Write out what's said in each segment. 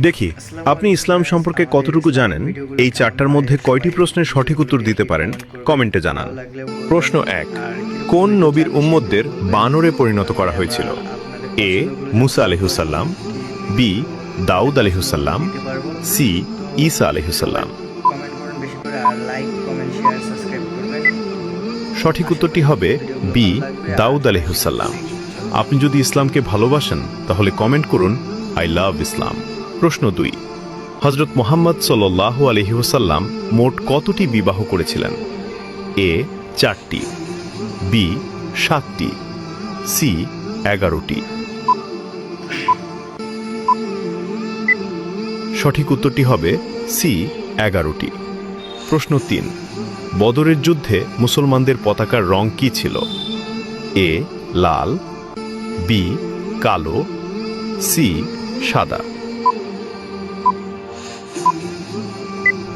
দেখি আপনি ইসলাম সম্পর্কে কতটুকু জানেন। এই চারটার মধ্যে কয়টি প্রশ্নের সঠিক উত্তর দিতে পারেন কমেন্টে জানান। প্রশ্ন 1, কোন নবীর উম্মতদের বানরে পরিণত করা হয়েছিল? এ মুসা আলাইহিসসালাম, বি দাউদ আলাইহিসসালাম, সি ঈসা আলাইহিসসালাম। সঠিক উত্তরটি হবে বি দাউদ আলাইহিসসালাম। আপনি যদি ইসলামকে ভালোবাসেন তাহলে কমেন্ট করুন আই লাভ ইসলাম। প্রশ্ন 2, হযরত মুহাম্মদ সাল্লাল্লাহু আলাইহি ওয়াসাল্লাম মোট কতটি বিবাহ করেছিলেন? এ 4টি, বি 7টি, সি 11টি। সঠিক উত্তরটি হবে সি 11টি। প্রশ্ন 3, বদরের যুদ্ধে মুসলমানদের পতাকার রং কি ছিল? এ লাল, বি কালো, সি সাদা।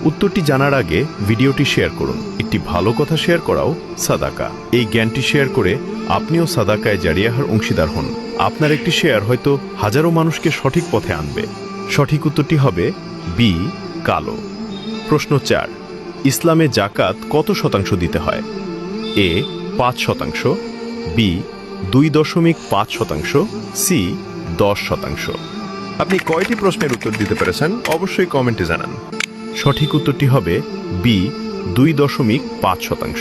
উত্তরটি জানার আগে ভিডিওটি শেয়ার করুন। একটি ভালো কথা শেয়ার করাও সাদাকা। এই জ্ঞানটি শেয়ার করে আপনিও সাদাকায় জারিয়াহার অংশীদার হন। আপনার একটি শেয়ার হয়তো হাজারো মানুষকে সঠিক পথে আনবে। সঠিক উত্তরটি হবে বি কালো। প্রশ্ন 4, ইসলামে জাকাত কত শতাংশ দিতে হয়? এ 5%, বি 2.5%, সি 10%। আপনি কয়টি প্রশ্নের উত্তর দিতে পেরেছেন অবশ্যই কমেন্টে জানান। সঠিক উত্তরটি হবে বি 2.5%।